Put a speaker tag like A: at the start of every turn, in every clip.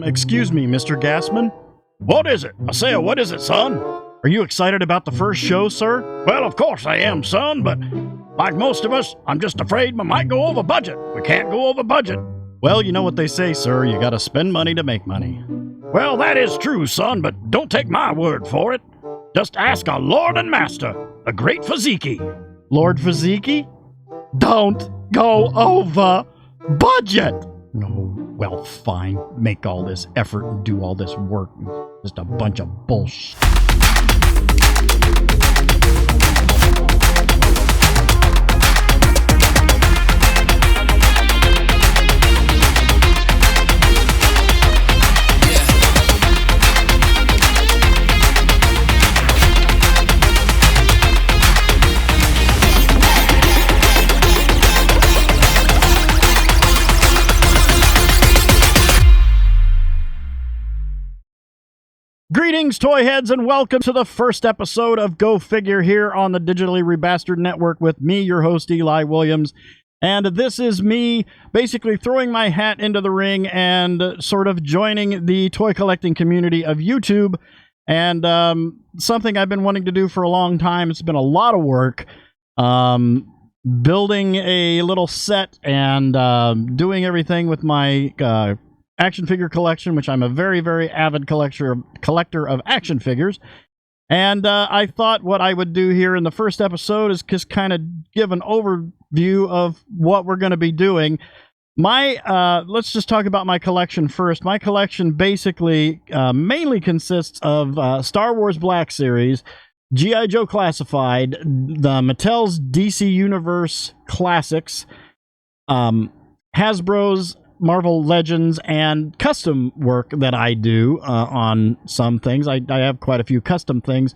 A: Excuse me, Mr. Gassman?
B: What is it? I say, what is it, son?
A: Are you excited about the first show, sir?
B: Well, of course I am, son, but like most of us, I'm just afraid we might go over budget. We can't go over budget.
A: Well, you know what they say, sir. You gotta spend money to make money.
B: Well, that is true, son, but don't take my word for it. Just ask our Lord and Master, the great Fuzzeke.
A: Lord Fuzzeke? Don't go over budget! No, well, fine. Make all this effort and do all this work. Just a bunch of bullshit. Greetings, toy heads, and welcome to the first episode of Go Figure here on the Digitally Rebastard Network with me, your host, Eli Williams. And this is me basically throwing my hat into the ring and sort of joining the toy collecting community of YouTube. And something I've been wanting to do for a long time. It's been a lot of work. Building a little set and doing everything with my action figure collection, which I'm a very, very avid collector of action figures. And I thought what I would do here in the first episode is just kind of give an overview of what we're going to be doing. Let's just talk about my collection first. My collection basically mainly consists of Star Wars Black Series, G.I. Joe Classified, the Mattel's DC Universe Classics, Hasbro's Marvel Legends, and custom work that I do on some things. I have quite a few custom things.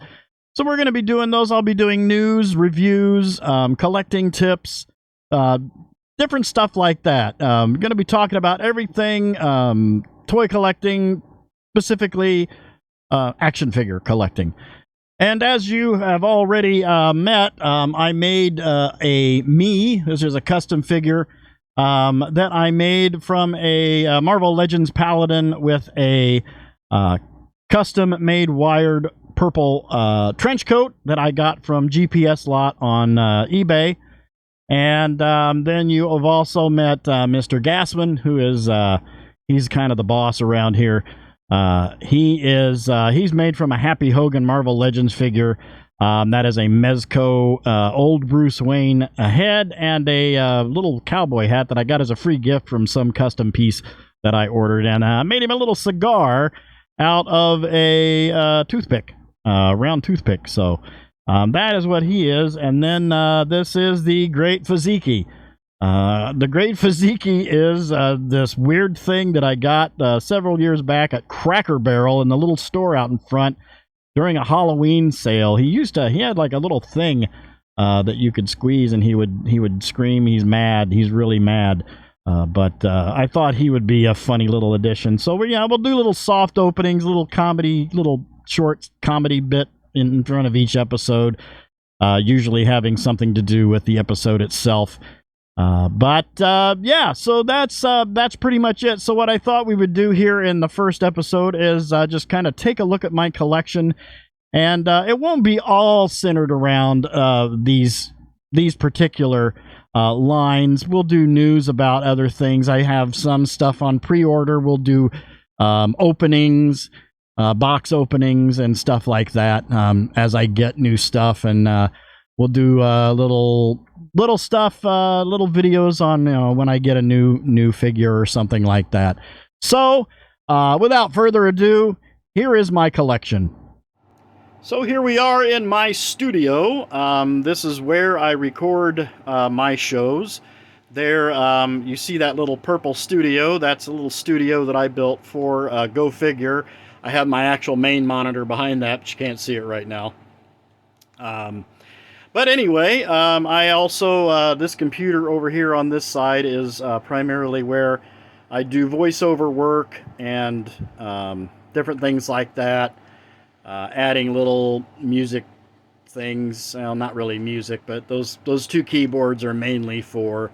A: So we're going to be doing those. I'll be doing news, reviews, collecting tips, different stuff like that. Going to be talking about everything toy collecting, specifically action figure collecting. And as you have already met, I made this is a custom figure that I made from a Marvel Legends Paladin with a custom-made wired purple trench coat that I got from GPS Lot on eBay. And then you have also met Mr. Gassman, who is he's kind of the boss around here. He's made from a Happy Hogan Marvel Legends figure. That is a Mezco old Bruce Wayne head and a little cowboy hat that I got as a free gift from some custom piece that I ordered. And made him a little cigar out of a toothpick, round toothpick. So that is what he is. And then this is the Great Fuzzeke. The Great Fuzzeke is this weird thing that I got several years back at Cracker Barrel in the little store out in front. During a Halloween sale. He had like a little thing that you could squeeze and he would scream. He's mad. He's really mad. But I thought he would be a funny little addition. So we'll do little soft openings, little short comedy bit in front of each episode, usually having something to do with the episode itself. So that's pretty much it. So what I thought we would do here in the first episode is just kind of take a look at my collection, and it won't be all centered around these particular lines. We'll do news about other things. I have some stuff on pre-order. We'll do openings, box openings, and stuff like that as I get new stuff, and we'll do little stuff, little videos on when I get a new figure or something like that. So without further ado, here is my collection. So here we are in my studio. This is where I record my shows. There you see that little purple studio. That's a little studio that I built for Go Figure. I have my actual main monitor behind that, but you can't see it right now. But anyway, I also, this computer over here on this side is primarily where I do voiceover work and different things like that. Adding little music things, well, not really music, but those two keyboards are mainly for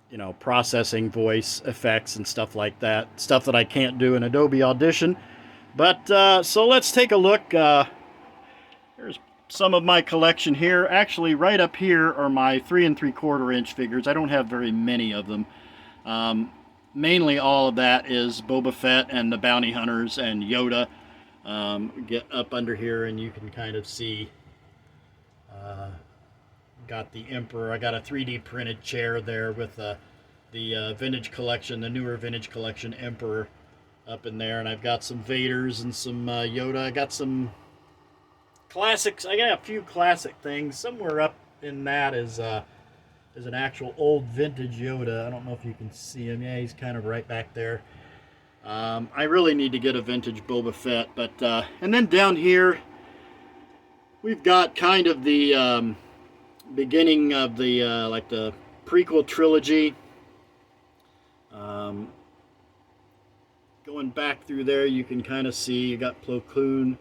A: you know, processing voice effects and stuff like that. Stuff that I can't do in Adobe Audition. But, so let's take a look. Here's some of my collection here. Actually, right up here are my 3 3/4 inch figures. I don't have very many of them. Mainly all of that is Boba Fett and the Bounty Hunters and Yoda. Get up under here and you can kind of see, got the Emperor. I got a 3D printed chair there with the vintage collection, the newer vintage collection Emperor up in there. And I've got some Vaders and some Yoda. I got some classics. I got a few classic things. Somewhere up in that is an actual old vintage Yoda. I don't know if you can see him. Yeah, he's kind of right back there. I really need to get a vintage Boba Fett. But and then down here, we've got kind of the beginning of the like the prequel trilogy. Going back through there, you can kind of see you got Plo Koon.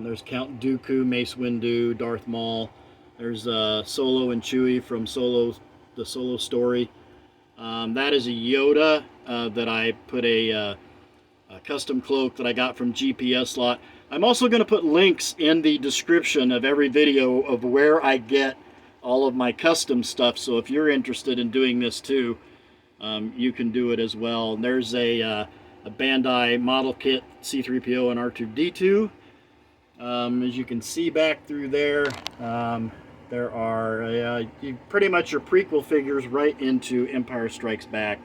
A: There's Count Dooku, Mace Windu, Darth Maul. There's Solo and Chewie from the Solo story. That is a Yoda that I put a custom cloak that I got from GPS Slot. I'm also going to put links in the description of every video of where I get all of my custom stuff. So if you're interested in doing this too, you can do it as well. There's a Bandai model kit, C-3PO and R2-D2. As you can see back through there, there are pretty much your prequel figures right into Empire Strikes Back.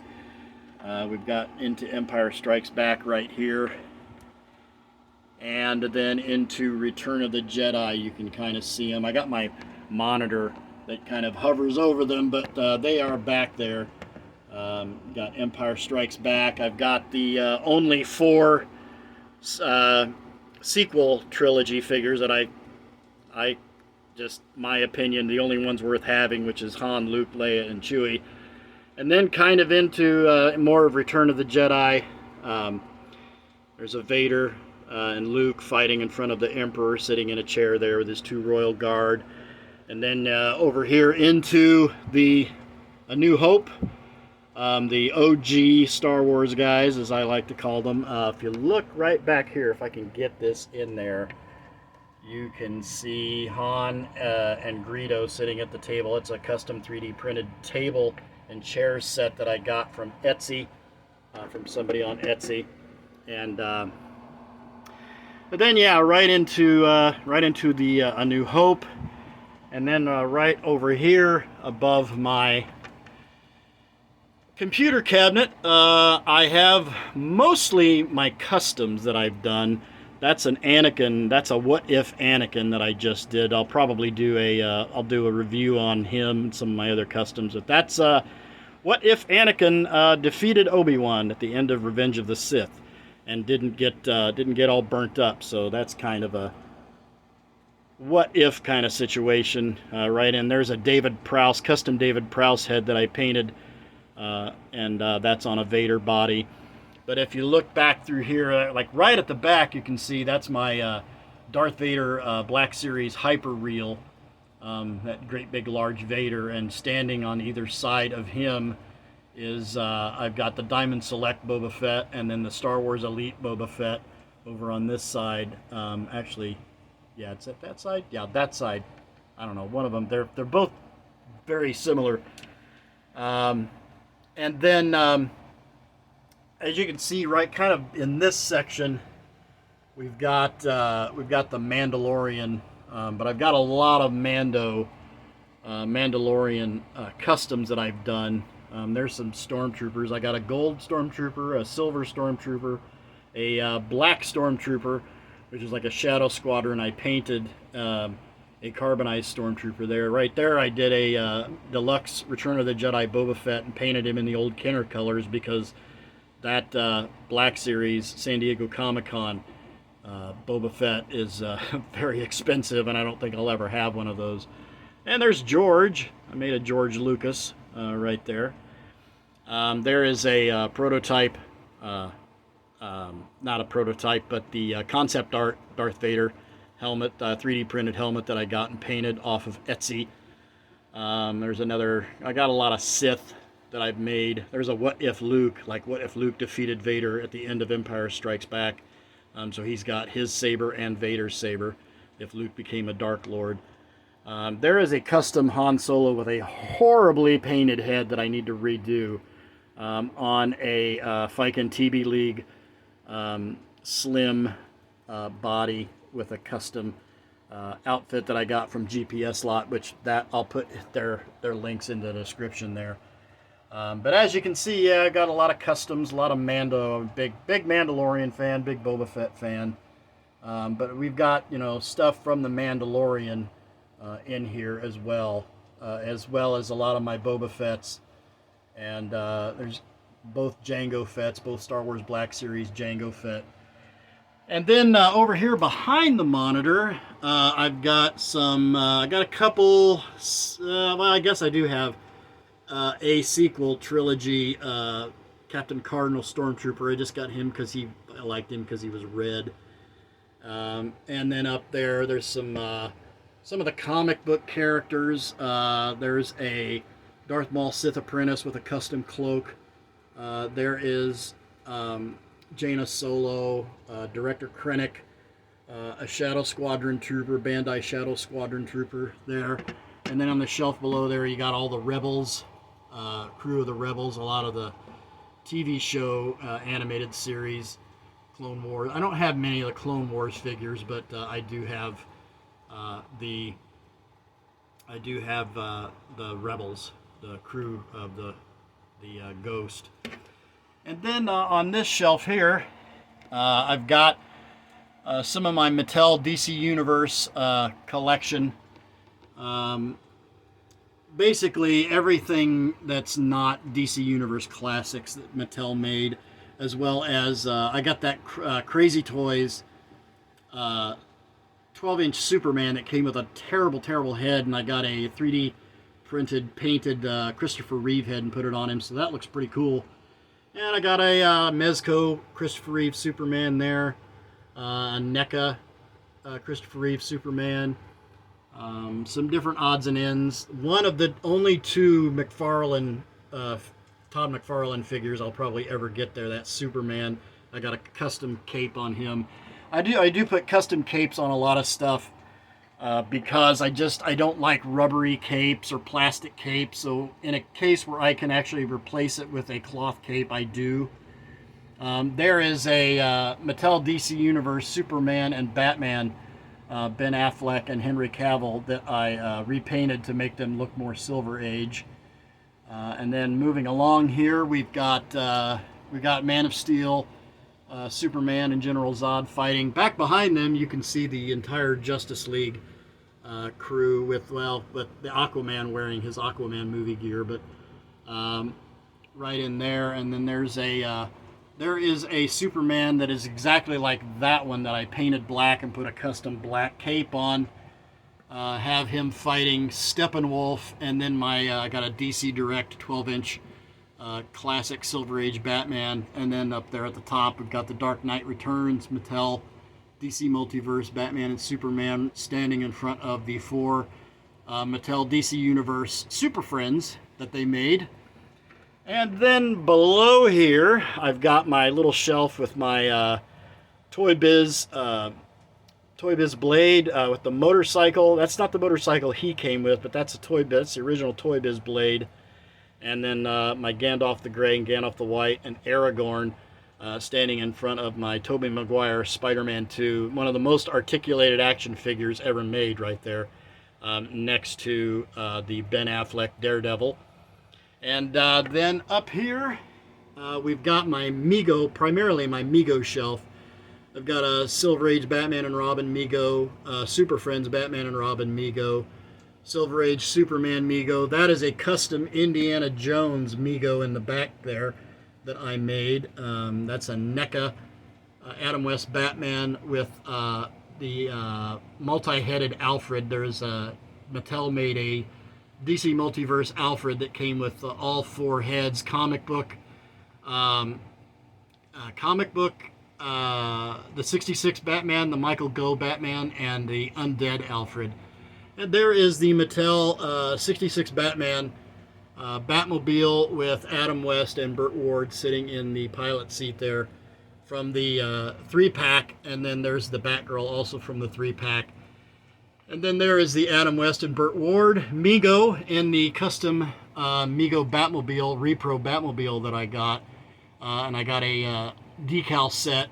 A: We've got into Empire Strikes Back right here. And then into Return of the Jedi, you can kind of see them. I got my monitor that kind of hovers over them, but they are back there. Got Empire Strikes Back. I've got the only 4 sequel trilogy figures that I just, my opinion, the only ones worth having, which is Han, Luke, Leia, and Chewie. And then kind of into more of Return of the Jedi. There's a Vader and Luke fighting in front of the Emperor, sitting in a chair there with his 2 royal guard. And then over here into A New Hope. The OG Star Wars guys, as I like to call them. If you look right back here, if I can get this in there, you can see Han and Greedo sitting at the table. It's a custom 3D printed table and chair set that I got from Etsy, from somebody on Etsy. And but then yeah, right into the A New Hope, and then right over here above my computer cabinet, I have mostly my customs that I've done. That's an Anakin. That's a What If Anakin that I just did. I'll probably do I'll do a review on him and some of my other customs. But that's What If Anakin defeated Obi-Wan at the end of Revenge of the Sith and didn't get all burnt up. So that's kind of a what if kind of situation right in. There's a David Prowse, custom David Prowse head that I painted. And that's on a Vader body. But if you look back through here, like right at the back, you can see that's my Darth Vader Black Series Hyper Reel, that great big large Vader, and standing on either side of him is I've got the Diamond Select Boba Fett and then the Star Wars Elite Boba Fett over on this side. Actually, yeah, it's at that side. Yeah, that side. I don't know, one of them. They're both very similar. And then, as you can see, right, kind of in this section, we've got the Mandalorian, but I've got a lot of Mandalorian customs that I've done. There's some Stormtroopers. I got a gold Stormtrooper, a silver Stormtrooper, a black Stormtrooper, which is like a Shadow Squadron. I painted a carbonized Stormtrooper there. Right there I did a deluxe Return of the Jedi Boba Fett and painted him in the old Kenner colors because that Black Series San Diego Comic-Con Boba Fett is very expensive, and I don't think I'll ever have one of those. And there's George. I made a George Lucas right there. There is a prototype, not a prototype, but the concept art Darth Vader helmet, 3D printed helmet that I got and painted off of Etsy. There's another, I got a lot of Sith that I've made. There's a what if Luke, like what if Luke defeated Vader at the end of Empire Strikes Back. So he's got his saber and Vader's saber if Luke became a Dark Lord. There is a custom Han Solo with a horribly painted head that I need to redo on a Fiken TB League slim body with a custom outfit that I got from GPS Lot, which that I'll put their links in the description there. But as you can see, yeah, I got a lot of customs, a lot of Mando. I'm a big Mandalorian fan, big Boba Fett fan. But we've got, you know, stuff from the Mandalorian in here as well as a lot of my Boba Fetts. And there's both Jango Fetts, both Star Wars Black Series Jango Fett. And then over here behind the monitor, I've got some, I got a couple, well, I guess I do have a sequel trilogy, Captain Cardinal Stormtrooper. I just got him because I liked him because he was red. And then up there, there's some of the comic book characters. There's a Darth Maul Sith Apprentice with a custom cloak. There is Jaina Solo, Director Krennic, a Shadow Squadron Trooper, Bandai Shadow Squadron Trooper there. And then on the shelf below there, you got all the Rebels, crew of the Rebels, a lot of the TV show animated series, Clone Wars. I don't have many of the Clone Wars figures, but I do have the Rebels, the crew of the Ghost. And then on this shelf here, I've got some of my Mattel DC Universe collection. Basically everything that's not DC Universe classics that Mattel made, as well as I got that Crazy Toys 12-inch Superman that came with a terrible head, and I got a 3D painted Christopher Reeve head and put it on him, so that looks pretty cool. And I got a Mezco Christopher Reeve Superman there, a NECA Christopher Reeve Superman, some different odds and ends. One of the only two McFarlane, Todd McFarlane figures I'll probably ever get there, that Superman. I got a custom cape on him. I do put custom capes on a lot of stuff because I don't like rubbery capes or plastic capes. So in a case where I can actually replace it with a cloth cape, I do. There is a Mattel DC Universe Superman and Batman, Ben Affleck and Henry Cavill, that I repainted to make them look more Silver Age. And then moving along here, we've got Man of Steel, Superman and General Zod fighting. Back behind them, you can see the entire Justice League crew with the Aquaman wearing his Aquaman movie gear, but right in there. And then there is a Superman that is exactly like that one that I painted black and put a custom black cape on. Have him fighting Steppenwolf, and then I got a DC Direct 12-inch classic Silver Age Batman, and then up there at the top we've got the Dark Knight Returns Mattel DC Multiverse Batman and Superman standing in front of the four Mattel DC Universe Super Friends that they made. And then below here I've got my little shelf with my Toy Biz blade with the motorcycle. That's not the motorcycle he came with, but that's the original Toy Biz blade. And then my Gandalf the Grey and Gandalf the White and Aragorn standing in front of my Tobey Maguire Spider-Man 2, one of the most articulated action figures ever made right there, next to the Ben Affleck Daredevil. And then up here, we've got my Mego, primarily my Mego shelf. I've got a Silver Age Batman and Robin Mego, Super Friends Batman and Robin Mego, Silver Age Superman Mego. That is a custom Indiana Jones Mego in the back there that I made. That's a NECA Adam West Batman with the multi-headed Alfred. There's Mattel made a DC Multiverse Alfred that came with all four heads. Comic book, the 66 Batman, the Michael Gough Batman, and the Undead Alfred. And there is the Mattel 66 Batman Batmobile with Adam West and Burt Ward sitting in the pilot seat there from the 3-pack, and then there's the Batgirl also from the 3-pack. And then there is the Adam West and Burt Ward Mego in the custom Mego Batmobile, Repro Batmobile that I got. And I got a decal set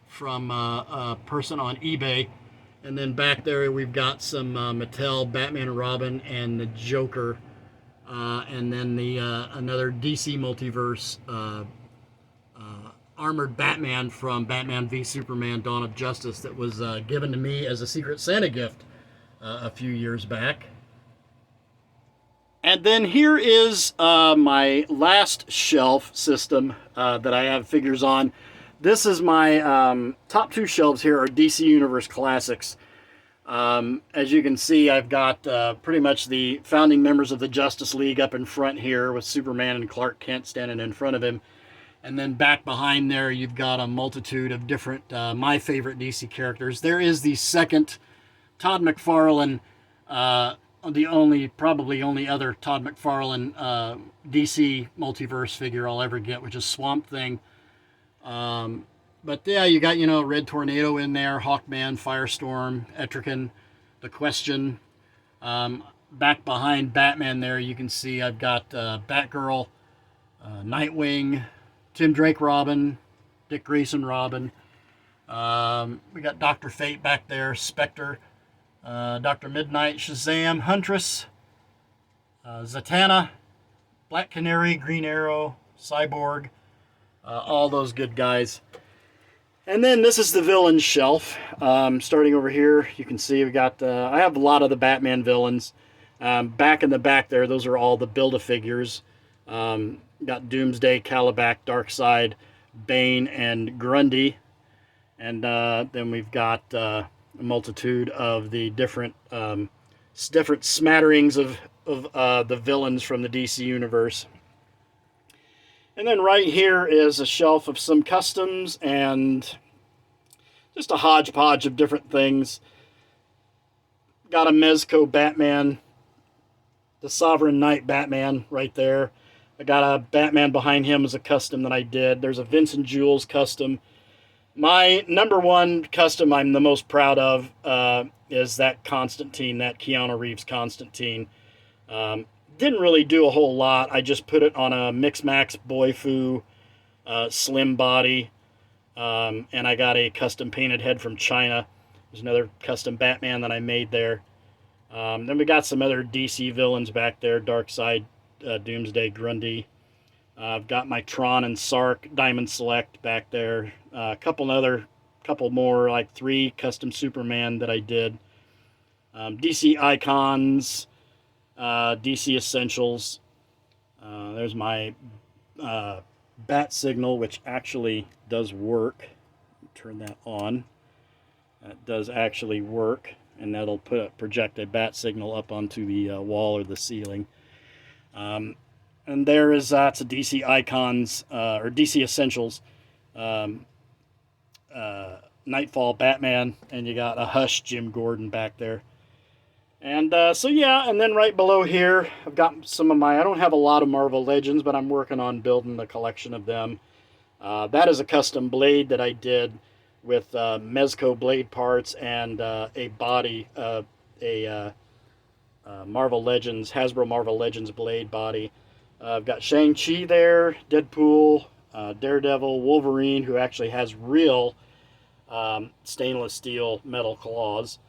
A: from a person on eBay. And then back there we've got some Mattel Batman and Robin and the Joker. And then the another DC Multiverse armored Batman from Batman v Superman Dawn of Justice that was given to me as a Secret Santa gift a few years back. And then here is my last shelf system that I have figures on. This is my top 2 shelves here are DC Universe Classics. As you can see, I've got pretty much the founding members of the Justice League up in front here with Superman and Clark Kent standing in front of him. And then back behind there, you've got a multitude of different, my favorite DC characters. There is the second Todd McFarlane, probably only other Todd McFarlane DC Multiverse figure I'll ever get, which is Swamp Thing. But yeah, you got, Red Tornado in there, Hawkman, Firestorm, Etrigan, The Question. Back behind Batman there, you can see I've got Batgirl, Nightwing, Tim Drake Robin, Dick Grayson Robin. We got Dr. Fate back there, Spectre, Dr. Midnight, Shazam, Huntress, Zatanna, Black Canary, Green Arrow, Cyborg, all those good guys. And then this is the villain shelf. Starting over here, you can see we got, I have a lot of the Batman villains. Back in the back there, those are all the Build-A-Figures. Got Doomsday, Calabac, Darkseid, Bane, and Grundy. And then we've got a multitude of the different smatterings of the villains from the DC Universe. And then right here is a shelf of some customs and just a hodgepodge of different things. Got a Mezco Batman, the Sovereign Knight Batman right there. I got a Batman behind him as a custom that I did. There's a Vincent Jules custom. My number 1 custom I'm the most proud of is that Constantine, that Keanu Reeves Constantine. Didn't really do a whole lot. I just put it on a Mix-Max Boyfu slim body. And I got a custom painted head from China. There's another custom Batman that I made there. Then we got some other DC villains back there. Darkseid, Doomsday, Grundy. I've got my Tron and Sark Diamond Select back there. A couple more, like 3 custom Superman that I did. DC Icons, DC Essentials. There's my bat signal, which actually does work. Turn that on. That does actually work, and that'll project a bat signal up onto the wall or the ceiling. And there is that's a DC Icons or DC Essentials Nightfall Batman, and you got a Hush Jim Gordon back there. And so yeah, and then right below here, I've got some of my, I don't have a lot of Marvel Legends, but I'm working on building a collection of them. That is a custom blade that I did with Mezco blade parts and a body, Marvel Legends, Hasbro Marvel Legends blade body. I've got Shang-Chi there, Deadpool, Daredevil, Wolverine, who actually has real stainless steel metal claws.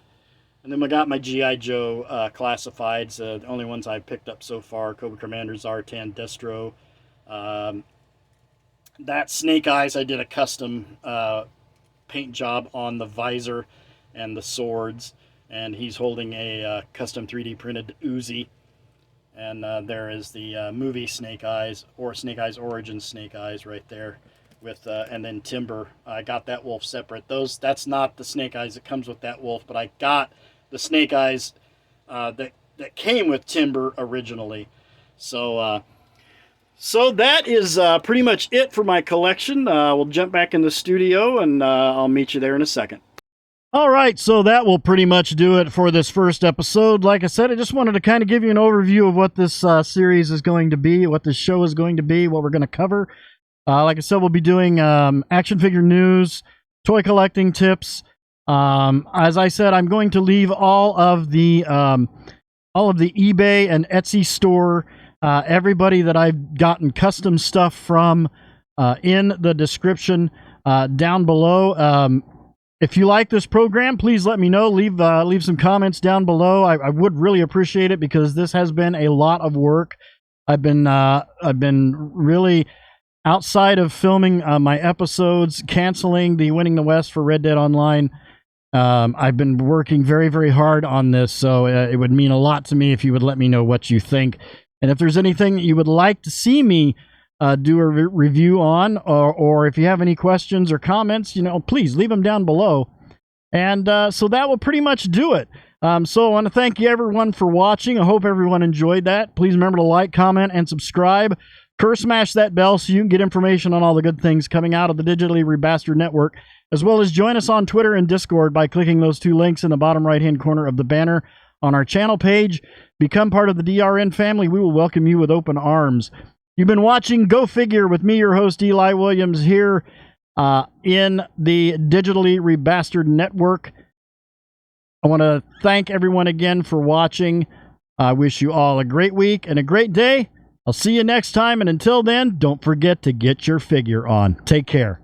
A: And then we got my G.I. Joe classifieds, the only ones I've picked up so far, Cobra Commander, Zartan, Destro. That Snake Eyes, I did a custom paint job on the visor and the swords, and he's holding a custom 3D printed Uzi. And there is the movie Snake Eyes, or Snake Eyes Origins Snake Eyes right there. With and then Timber. I got that wolf separate. That's not the Snake Eyes that comes with that wolf, but I got the Snake Eyes that came with Timber originally. So that is pretty much it for my collection. We'll jump back in the studio, and I'll meet you there in a second. All right, so that will pretty much do it for this first episode. Like I said, I just wanted to kind of give you an overview of what this series is going to be, what this show is going to be, what we're going to cover. Like I said, we'll be doing action figure news, toy collecting tips. As I said, I'm going to leave all of the eBay and Etsy store, everybody that I've gotten custom stuff from, in the description down below. If you like this program, please let me know. Leave some comments down below. I would really appreciate it because this has been a lot of work. I've been really, outside of filming my episodes, canceling the Winning the West for Red Dead Online. I've been working very, very hard on this, so it would mean a lot to me if you would let me know what you think. And if there's anything you would like to see me do a review on, or if you have any questions or comments, please leave them down below. And so that will pretty much do it. So I want to thank you everyone for watching. I hope everyone enjoyed that. Please remember to like, comment, and subscribe. Smash that bell so you can get information on all the good things coming out of the Digitally Rebastard Network, as well as join us on Twitter and Discord by clicking those two links in the bottom right-hand corner of the banner on our channel page. Become part of the DRN family. We will welcome you with open arms. You've been watching Go Figure with me, your host, Eli Williams, here in the Digitally Rebastard Network. I want to thank everyone again for watching. I wish you all a great week and a great day. I'll see you next time, and until then, don't forget to get your figure on. Take care.